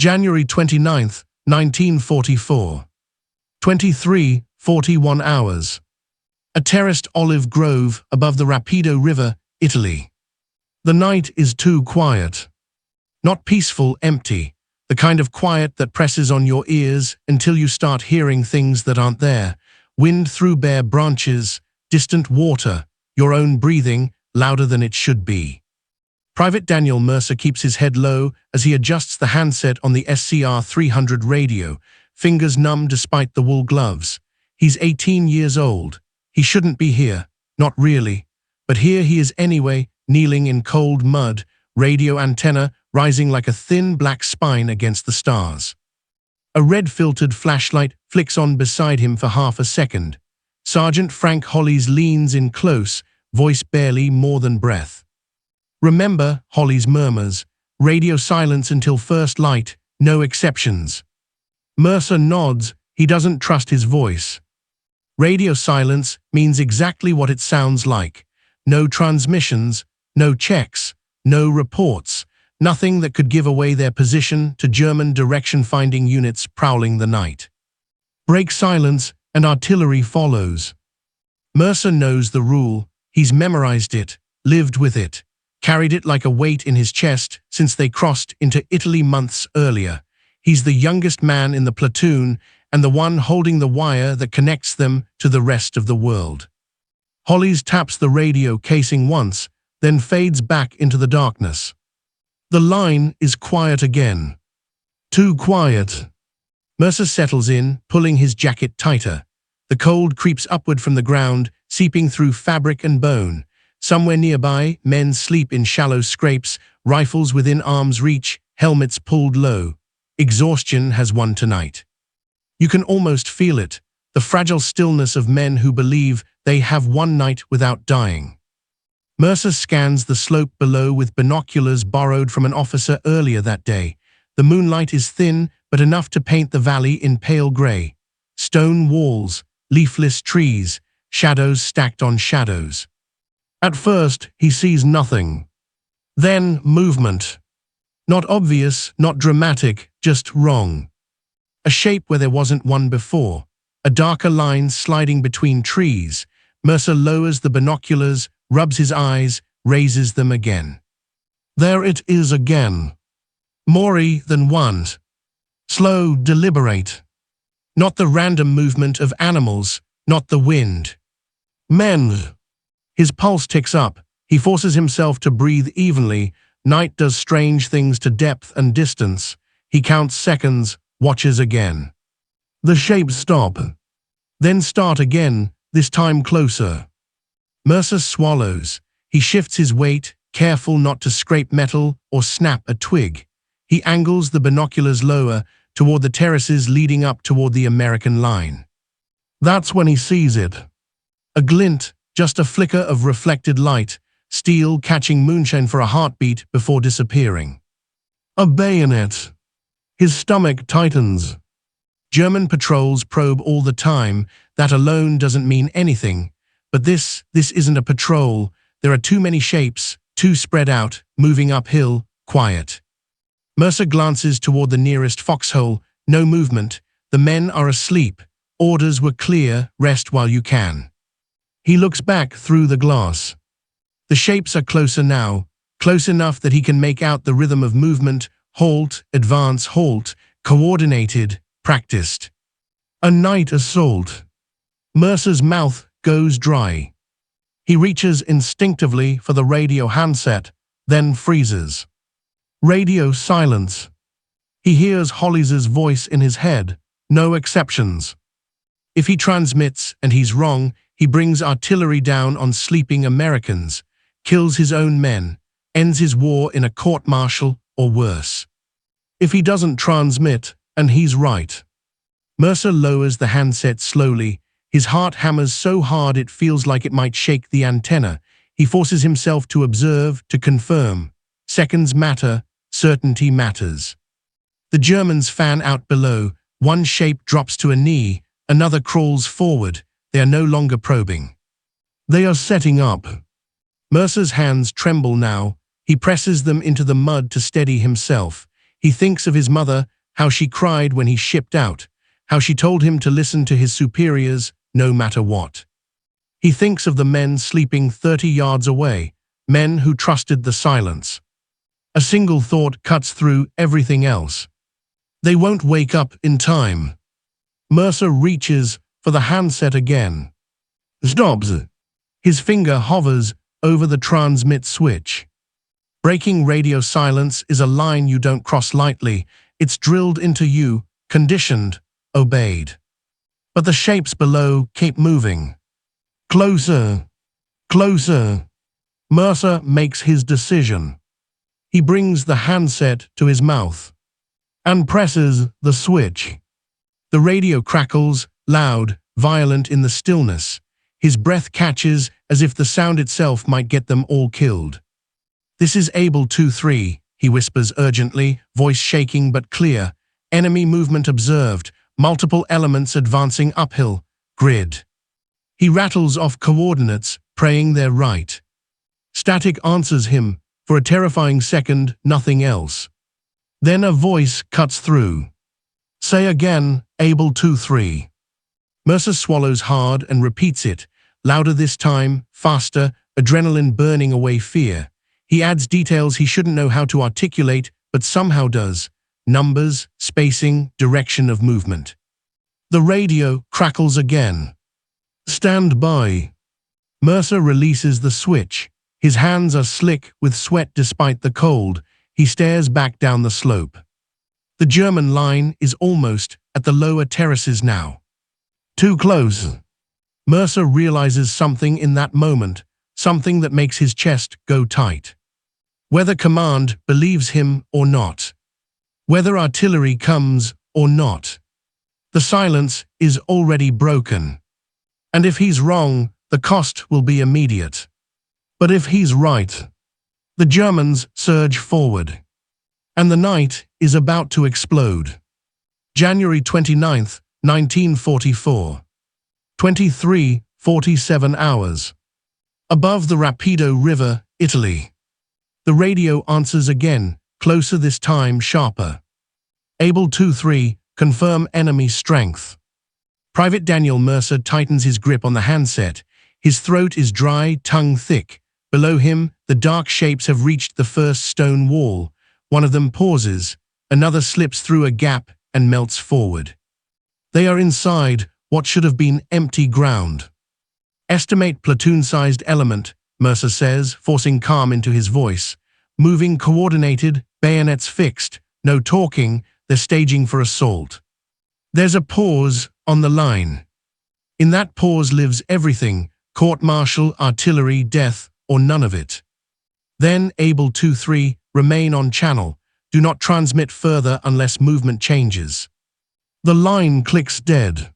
January 29th, 1944. 23:41 hours. A terraced olive grove above the Rapido River, Italy. The night is too quiet. Not peaceful, empty. The kind of quiet that presses on your ears until you start hearing things that aren't there. Wind through bare branches, distant water, your own breathing, louder than it should be. Private Daniel Mercer keeps his head low as he adjusts the handset on the SCR 300 radio, fingers numb despite the wool gloves. He's 18 years old. He shouldn't be here, not really. But here he is anyway, kneeling in cold mud, radio antenna rising like a thin black spine against the stars. A red-filtered flashlight flicks on beside him for half a second. Sergeant Frank Hollies leans in close, voice barely more than breath. "Remember," Hollies murmurs, "radio silence until first light, no exceptions." Mercer nods. He doesn't trust his voice. Radio silence means exactly what it sounds like. No transmissions, no checks, no reports, nothing that could give away their position to German direction-finding units prowling the night. Break silence and artillery follows. Mercer knows the rule. He's memorized it, lived with it, carried it like a weight in his chest since they crossed into Italy months earlier. He's the youngest man in the platoon and the one holding the wire that connects them to the rest of the world. Hollies taps the radio casing once, then fades back into the darkness. The line is quiet again. Too quiet. Mercer settles in, pulling his jacket tighter. The cold creeps upward from the ground, seeping through fabric and bone. Somewhere nearby, men sleep in shallow scrapes, rifles within arm's reach, helmets pulled low. Exhaustion has won tonight. You can almost feel it, the fragile stillness of men who believe they have one night without dying. Mercer scans the slope below with binoculars borrowed from an officer earlier that day. The moonlight is thin, but enough to paint the valley in pale gray. Stone walls, leafless trees, shadows stacked on shadows. At first, he sees nothing. Then, movement. Not obvious, not dramatic, just wrong. A shape where there wasn't one before. A darker line sliding between trees. Mercer lowers the binoculars, rubs his eyes, raises them again. There it is again. More than one. Slow, deliberate. Not the random movement of animals, not the wind. Men. His pulse ticks up. He forces himself to breathe evenly. Night does strange things to depth and distance. He counts seconds, watches again. The shapes stop. Then start again, this time closer. Mercer swallows. He shifts his weight, careful not to scrape metal or snap a twig. He angles the binoculars lower, toward the terraces leading up toward the American line. That's when he sees it. A glint, just a flicker of reflected light, steel catching moonshine for a heartbeat before disappearing. A bayonet. His stomach tightens. German patrols probe all the time. That alone doesn't mean anything. But this isn't a patrol. There are too many shapes, too spread out, moving uphill, quiet. Mercer glances toward the nearest foxhole. No movement. The men are asleep. Orders were clear, rest while you can. He looks back through the glass. The shapes are closer now, close enough that he can make out the rhythm of movement, halt, advance, halt, coordinated, practiced. A night assault. Mercer's mouth goes dry. He reaches instinctively for the radio handset, then freezes. Radio silence. He hears Hollies' voice in his head, no exceptions. If he transmits and he's wrong, he brings artillery down on sleeping Americans, kills his own men, ends his war in a court-martial or worse. If he doesn't transmit, and he's right. Mercer lowers the handset slowly. His heart hammers so hard it feels like it might shake the antenna. He forces himself to observe, to confirm. Seconds matter, certainty matters. The Germans fan out below. One shape drops to a knee, another crawls forward. They are no longer probing. They are setting up. Mercer's hands tremble now. He presses them into the mud to steady himself. He thinks of his mother, how she cried when he shipped out, how she told him to listen to his superiors no matter what. He thinks of the men sleeping 30 yards away, men who trusted the silence. A single thought cuts through everything else. They won't wake up in time. Mercer reaches for the handset again. Stops. His finger hovers over the transmit switch. Breaking radio silence is a line you don't cross lightly. It's drilled into you, conditioned, obeyed. But the shapes below keep moving. Closer. Closer. Mercer makes his decision. He brings the handset to his mouth and presses the switch. The radio crackles, loud, violent in the stillness. His breath catches as if the sound itself might get them all killed. "This is Able 2-3, he whispers urgently, voice shaking but clear. Enemy movement observed, multiple elements advancing uphill. Grid. He rattles off coordinates, praying they're right. Static answers him. For a terrifying second, nothing else. Then a voice cuts through. Say again, Able 2-3. Mercer swallows hard and repeats it, louder this time, faster, adrenaline burning away fear. He adds details he shouldn't know how to articulate, but somehow does. Numbers, spacing, direction of movement. The radio crackles again. Stand by. Mercer releases the switch. His hands are slick with sweat despite the cold. He stares back down the slope. The German line is almost at the lower terraces now. Too close. Mercer realizes something in that moment, something that makes his chest go tight. Whether command believes him or not. Whether artillery comes or not. The silence is already broken. And if he's wrong, the cost will be immediate. But if he's right, the Germans surge forward. And the night is about to explode. January 29th, 1944. 23:47 hours. Above the Rapido River, Italy. The radio answers again, closer this time, sharper. Able 2-3, confirm enemy strength. Private Daniel Mercer tightens his grip on the handset. His throat is dry, tongue thick. Below him, the dark shapes have reached the first stone wall. One of them pauses, another slips through a gap and melts forward. They are inside what should have been empty ground. Estimate platoon-sized element, Mercer says, forcing calm into his voice. Moving coordinated, bayonets fixed, no talking, they're staging for assault. There's a pause on the line. In that pause lives everything, court-martial, artillery, death, or none of it. Then, Able 2-3, remain on channel. Do not transmit further unless movement changes. The line clicks dead.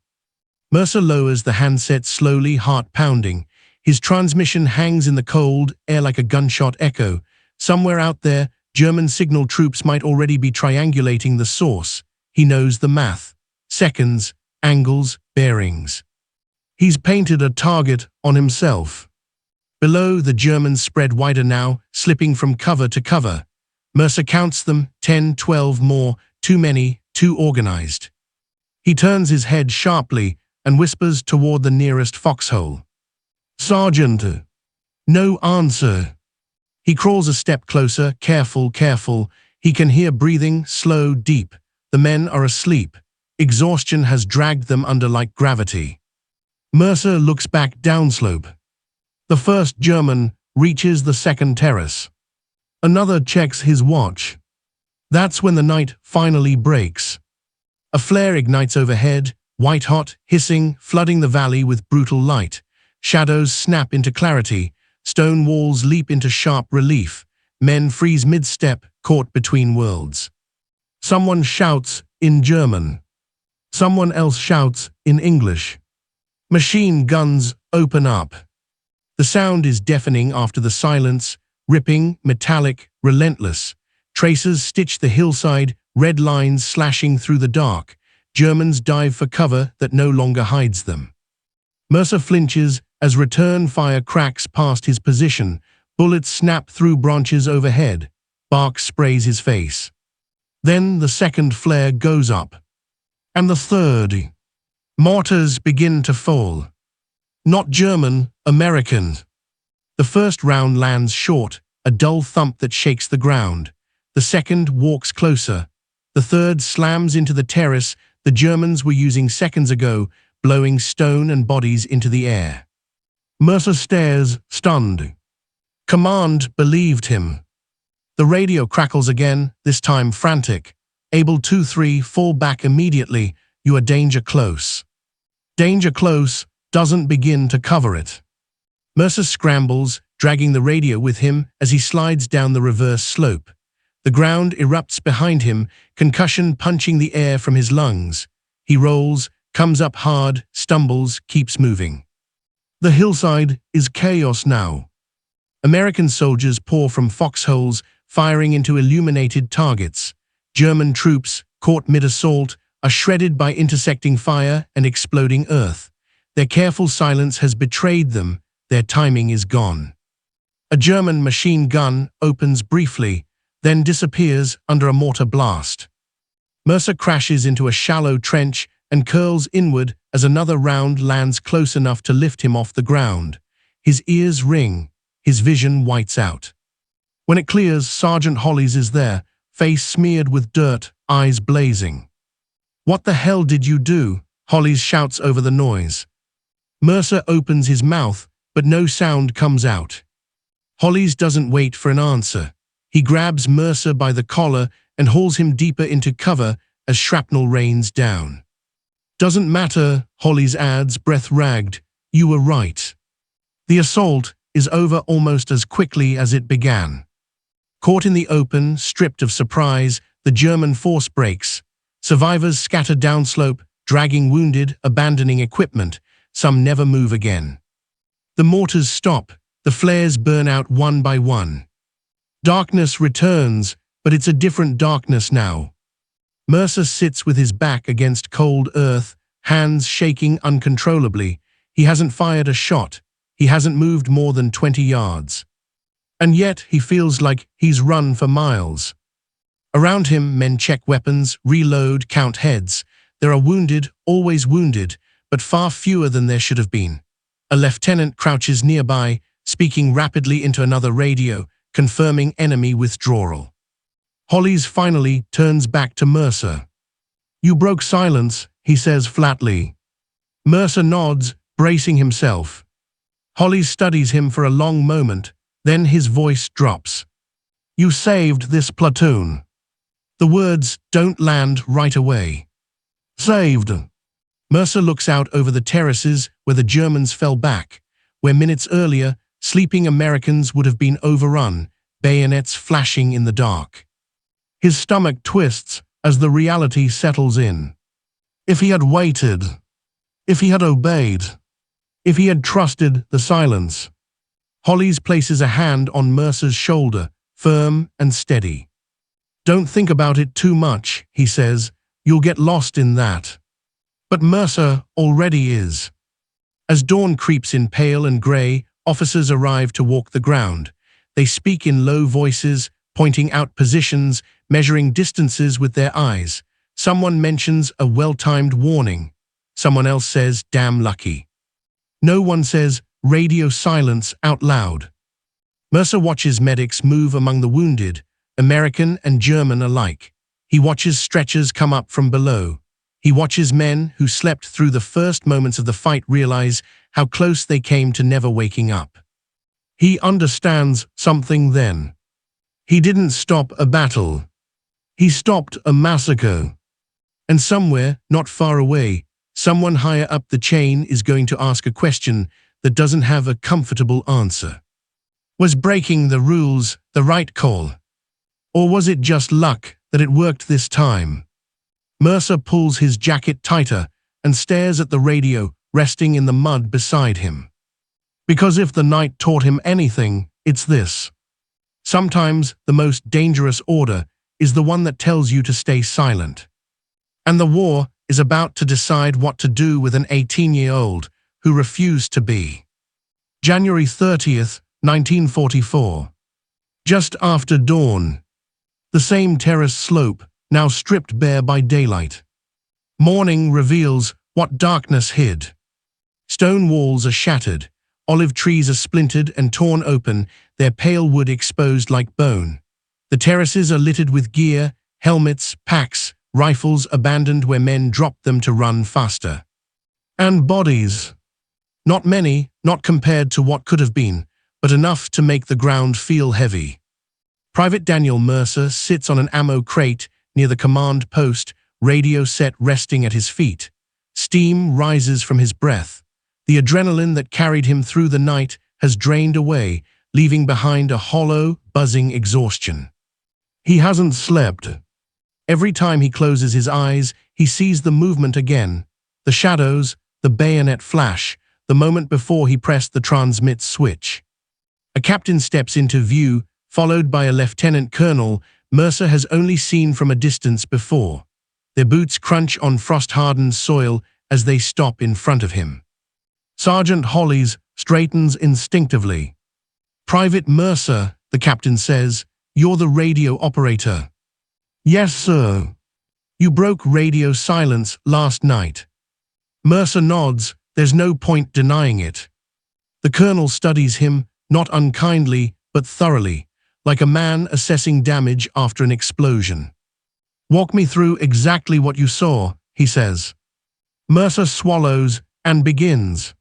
Mercer lowers the handset slowly, heart pounding. His transmission hangs in the cold air like a gunshot echo. Somewhere out there, German signal troops might already be triangulating the source. He knows the math. Seconds, angles, bearings. He's painted a target on himself. Below, the Germans spread wider now, slipping from cover to cover. Mercer counts them, 10, 12 more, too many, too organized. He turns his head sharply and whispers toward the nearest foxhole. Sergeant. No answer. He crawls a step closer, careful, careful. He can hear breathing, slow, deep. The men are asleep. Exhaustion has dragged them under like gravity. Mercer looks back downslope. The first German reaches the second terrace. Another checks his watch. That's when the night finally breaks. A flare ignites overhead, white-hot, hissing, flooding the valley with brutal light. Shadows snap into clarity. Stone walls leap into sharp relief. Men freeze mid-step, caught between worlds. Someone shouts in German. Someone else shouts in English. Machine guns open up. The sound is deafening after the silence, ripping, metallic, relentless. Tracers stitch the hillside, red lines slashing through the dark. Germans dive for cover that no longer hides them. Mercer flinches as return fire cracks past his position. Bullets snap through branches overhead. Bark sprays his face. Then the second flare goes up. And the third. Mortars begin to fall. Not German, American. The first round lands short, a dull thump that shakes the ground. The second walks closer. The third slams into the terrace the Germans were using seconds ago, blowing stone and bodies into the air. Mercer stares, stunned. Command believed him. The radio crackles again, this time frantic. Able 2-3, fall back immediately. You are danger close. Danger close doesn't begin to cover it. Mercer scrambles, dragging the radio with him as he slides down the reverse slope. The ground erupts behind him, concussion punching the air from his lungs. He rolls, comes up hard, stumbles, keeps moving. The hillside is chaos now. American soldiers pour from foxholes, firing into illuminated targets. German troops, caught mid-assault, are shredded by intersecting fire and exploding earth. Their careful silence has betrayed them. Their timing is gone. A German machine gun opens briefly, then disappears under a mortar blast. Mercer crashes into a shallow trench and curls inward as another round lands close enough to lift him off the ground. His ears ring, his vision whites out. When it clears, Sergeant Hollies is there, face smeared with dirt, eyes blazing. "What the hell did you do?" Hollies shouts over the noise. Mercer opens his mouth, but no sound comes out. Hollies doesn't wait for an answer. He grabs Mercer by the collar and hauls him deeper into cover as shrapnel rains down. "Doesn't matter," Hollies adds, breath ragged. "You were right." The assault is over almost as quickly as it began. Caught in the open, stripped of surprise, the German force breaks. Survivors scatter downslope, dragging wounded, abandoning equipment. Some never move again. The mortars stop. The flares burn out one by one. Darkness returns, but it's a different darkness now. Mercer sits with his back against cold earth, hands shaking uncontrollably. He hasn't fired a shot. He hasn't moved more than 20 yards. And yet he feels like he's run for miles. Around him, men check weapons, reload, count heads. There are wounded, always wounded, but far fewer than there should have been. A lieutenant crouches nearby, speaking rapidly into another radio, confirming enemy withdrawal. Hollies finally turns back to Mercer. "You broke silence," he says flatly. Mercer nods, bracing himself. Hollies studies him for a long moment, then his voice drops. "You saved this platoon." The words don't land right away. "Saved." Mercer looks out over the terraces where the Germans fell back, where minutes earlier, sleeping Americans would have been overrun, bayonets flashing in the dark. His stomach twists as the reality settles in. If he had waited, if he had obeyed, if he had trusted the silence. Hollies places a hand on Mercer's shoulder, firm and steady. "Don't think about it too much," he says. "You'll get lost in that." But Mercer already is. As dawn creeps in pale and grey, officers arrive to walk the ground. They speak in low voices, pointing out positions, measuring distances with their eyes. Someone mentions a well-timed warning. Someone else says, "Damn lucky." No one says, "Radio silence," out loud. Mercer watches medics move among the wounded, American and German alike. He watches stretchers come up from below. He watches men who slept through the first moments of the fight realize how close they came to never waking up. He understands something then. He didn't stop a battle. He stopped a massacre. And somewhere, not far away, someone higher up the chain is going to ask a question that doesn't have a comfortable answer. Was breaking the rules the right call? Or was it just luck that it worked this time? Mercer pulls his jacket tighter and stares at the radio resting in the mud beside him. Because if the night taught him anything, it's this. Sometimes the most dangerous order is the one that tells you to stay silent. And the war is about to decide what to do with an 18-year-old who refused to be. January 30th, 1944. Just after dawn. The same terrace slope, now stripped bare by daylight. Morning reveals what darkness hid. Stone walls are shattered, olive trees are splintered and torn open, their pale wood exposed like bone. The terraces are littered with gear, helmets, packs, rifles abandoned where men dropped them to run faster. And bodies. Not many, not compared to what could have been, but enough to make the ground feel heavy. Private Daniel Mercer sits on an ammo crate near the command post, radio set resting at his feet. Steam rises from his breath. The adrenaline that carried him through the night has drained away, leaving behind a hollow, buzzing exhaustion. He hasn't slept. Every time he closes his eyes, he sees the movement again. The shadows, the bayonet flash, the moment before he pressed the transmit switch. A captain steps into view, followed by a lieutenant colonel Mercer has only seen from a distance before. Their boots crunch on frost-hardened soil as they stop in front of him. Sergeant Hollis straightens instinctively. "Private Mercer," the captain says, "you're the radio operator." "Yes, sir." "You broke radio silence last night." Mercer nods, there's no point denying it. The colonel studies him, not unkindly, but thoroughly, like a man assessing damage after an explosion. "Walk me through exactly what you saw," he says. Mercer swallows and begins.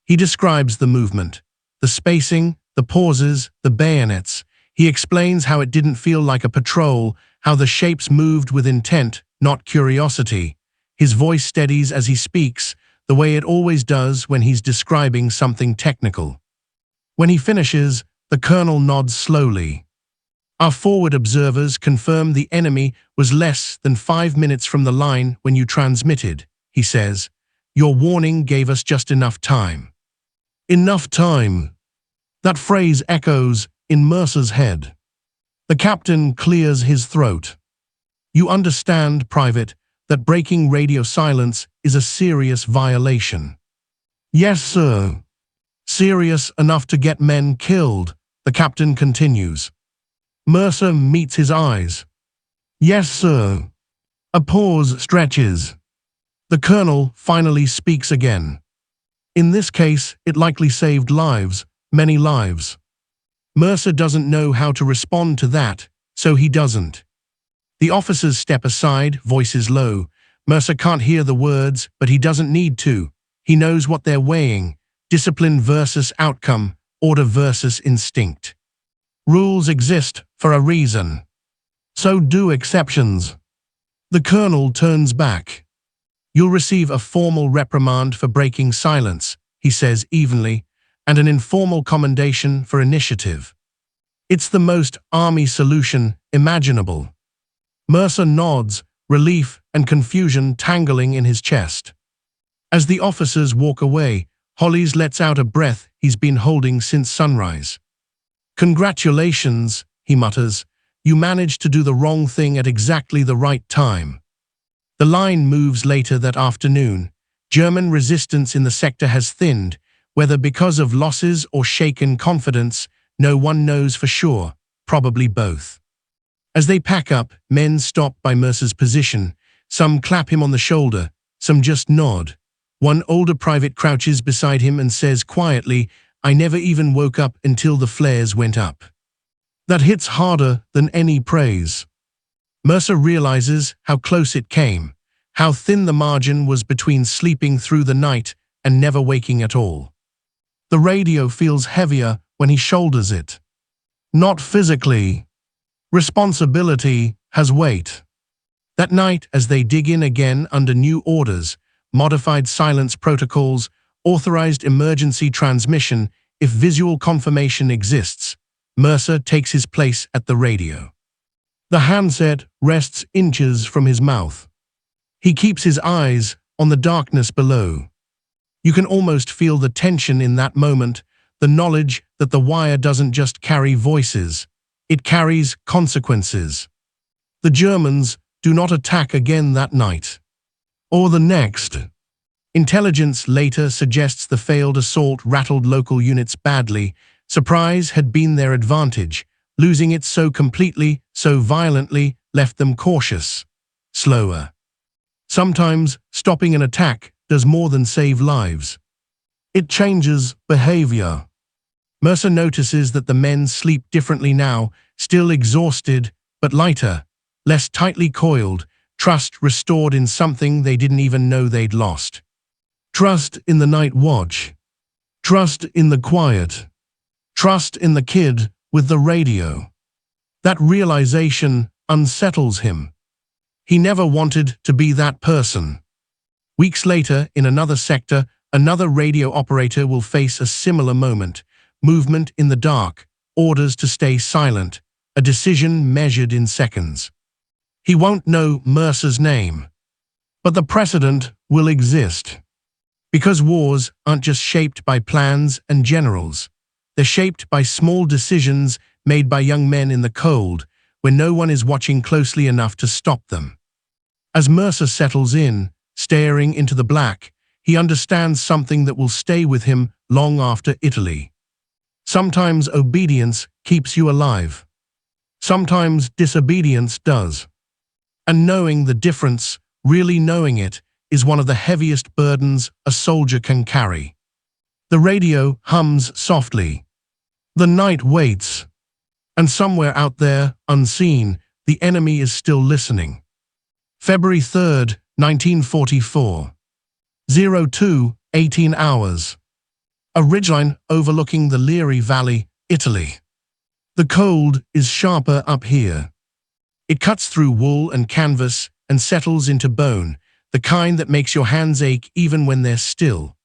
He describes the movement, the spacing, the pauses, the bayonets. He explains how it didn't feel like a patrol, how the shapes moved with intent, not curiosity. His voice steadies as he speaks, the way it always does when he's describing something technical. When he finishes, the colonel nods slowly. "Our forward observers confirm the enemy was less than 5 minutes from the line when you transmitted," he says. "Your warning gave us just enough time." Enough time. That phrase echoes in Mercer's head. The captain clears his throat. "You understand, Private, that breaking radio silence is a serious violation." "Yes, sir." "Serious enough to get men killed," the captain continues. Mercer meets his eyes. "Yes, sir." A pause stretches. The colonel finally speaks again. "In this case, it likely saved lives, many lives." Mercer doesn't know how to respond to that, so he doesn't. The officers step aside, voices low. Mercer can't hear the words, but he doesn't need to. He knows what they're weighing: discipline versus outcome, order versus instinct. Rules exist for a reason. So do exceptions. The colonel turns back. "You'll receive a formal reprimand for breaking silence," he says evenly, "and an informal commendation for initiative." It's the most army solution imaginable. Mercer nods, relief and confusion tangling in his chest. As the officers walk away, Hollis lets out a breath he's been holding since sunrise. "Congratulations," he mutters. "You managed to do the wrong thing at exactly the right time." The line moves later that afternoon. German resistance in the sector has thinned, whether because of losses or shaken confidence, no one knows for sure, probably both. As they pack up, men stop by Mercer's position. Some clap him on the shoulder, some just nod. One older private crouches beside him and says quietly, "I never even woke up until the flares went up." That hits harder than any praise. Mercer realizes how close it came, how thin the margin was between sleeping through the night and never waking at all. The radio feels heavier when he shoulders it. Not physically. Responsibility has weight. That night, as they dig in again under new orders, modified silence protocols, authorized emergency transmission if visual confirmation exists, Mercer takes his place at the radio. The handset rests inches from his mouth. He keeps his eyes on the darkness below. You can almost feel the tension in that moment, the knowledge that the wire doesn't just carry voices, it carries consequences. The Germans do not attack again that night. Or the next. Intelligence later suggests the failed assault rattled local units badly. Surprise had been their advantage. Losing it so completely, so violently, left them cautious, slower. Sometimes stopping an attack does more than save lives. It changes behavior. Mercer notices that the men sleep differently now, still exhausted, but lighter, less tightly coiled, trust restored in something they didn't even know they'd lost. Trust in the night watch. Trust in the quiet. Trust in the kid with the radio. That realization unsettles him. He never wanted to be that person. Weeks later, in another sector, another radio operator will face a similar moment. Movement in the dark, orders to stay silent, a decision measured in seconds. He won't know Mercer's name, but the precedent will exist. Because wars aren't just shaped by plans and generals. They're shaped by small decisions made by young men in the cold, where no one is watching closely enough to stop them. As Mercer settles in, staring into the black, he understands something that will stay with him long after Italy. Sometimes obedience keeps you alive. Sometimes disobedience does. And knowing the difference, really knowing it, is one of the heaviest burdens a soldier can carry. The radio hums softly. The night waits. And somewhere out there, unseen, the enemy is still listening. February 3rd, 1944. 02, 18 hours. A ridgeline overlooking the Liri Valley, Italy. The cold is sharper up here. It cuts through wool and canvas and settles into bone, the kind that makes your hands ache even when they're still.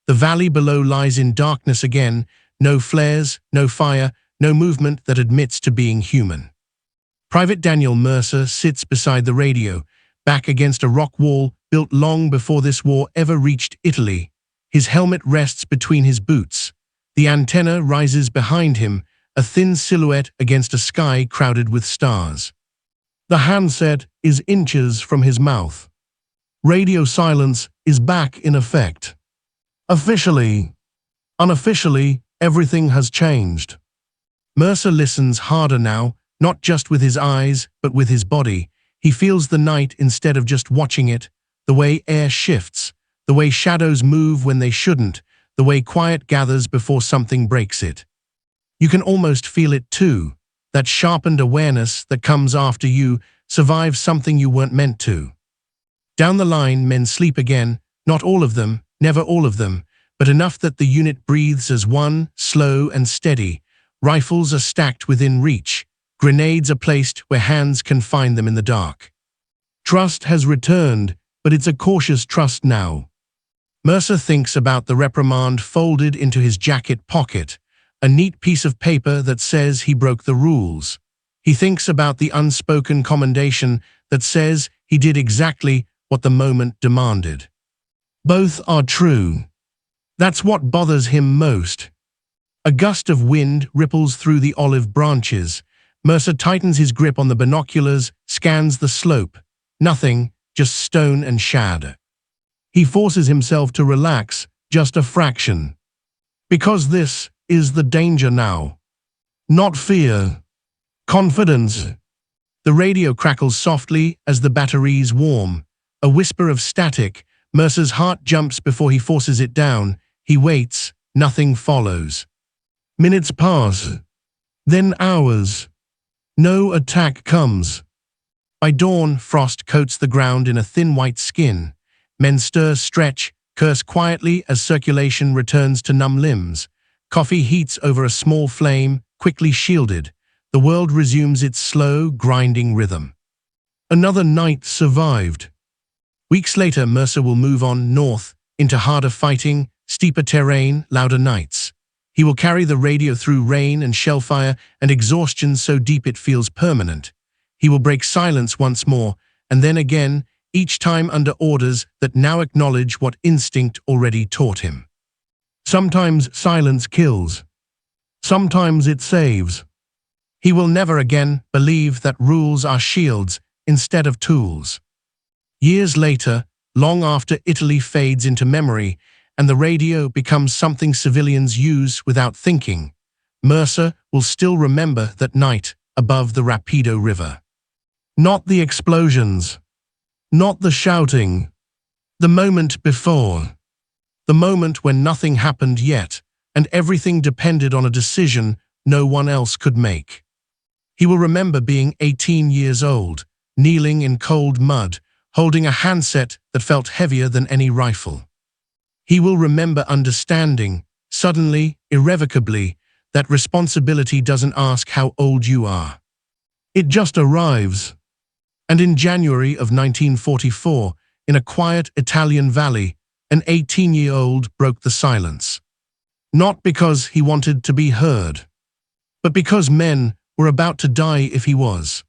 The valley below lies in darkness again, no flares, no fire, no movement that admits to being human. Private Daniel Mercer sits beside the radio, back against a rock wall built long before this war ever reached Italy. His helmet rests between his boots. The antenna rises behind him, a thin silhouette against a sky crowded with stars. The handset is inches from his mouth. Radio silence is back in effect. Officially, unofficially, everything has changed. Mercer listens harder now, not just with his eyes, but with his body. He feels the night instead of just watching it, the way air shifts, the way shadows move when they shouldn't, the way quiet gathers before something breaks it. You can almost feel it too, that sharpened awareness that comes after you survive something you weren't meant to. Down the line, men sleep again, not all of them, never all of them, but enough that the unit breathes as one, slow and steady. Rifles are stacked within reach. Grenades are placed where hands can find them in the dark. Trust has returned, but it's a cautious trust now. Mercer thinks about the reprimand folded into his jacket pocket, a neat piece of paper that says he broke the rules. He thinks about the unspoken commendation that says he did exactly what the moment demanded. Both are true. That's what bothers him most. A gust of wind ripples through the olive branches. Mercer tightens his grip on the binoculars, scans the slope. Nothing, just stone and shad. He forces himself to relax, just a fraction. Because this is the danger now. Not fear. Confidence. The radio crackles softly as the batteries warm. A whisper of static. Mercer's heart jumps before he forces it down. He waits. Nothing follows. Minutes pass. Then hours. No attack comes. By dawn, frost coats the ground in a thin white skin. Men stir, stretch, curse quietly as circulation returns to numb limbs. Coffee heats over a small flame, quickly shielded. The world resumes its slow, grinding rhythm. Another night survived. Weeks later, Mercer will move on north, into harder fighting, steeper terrain, louder nights. He will carry the radio through rain and shellfire and exhaustion so deep it feels permanent. He will break silence once more, and then again, each time under orders that now acknowledge what instinct already taught him. Sometimes silence kills. Sometimes it saves. He will never again believe that rules are shields instead of tools. Years later, long after Italy fades into memory and the radio becomes something civilians use without thinking, Mercer will still remember that night above the Rapido River. Not the explosions, not the shouting, the moment before. The moment when nothing happened yet, and everything depended on a decision no one else could make. He will remember being 18 years old, kneeling in cold mud, holding a handset that felt heavier than any rifle. He will remember understanding, suddenly, irrevocably, that responsibility doesn't ask how old you are. It just arrives. And in January of 1944, in a quiet Italian valley, an 18-year-old broke the silence. Not because he wanted to be heard, but because men were about to die if he was.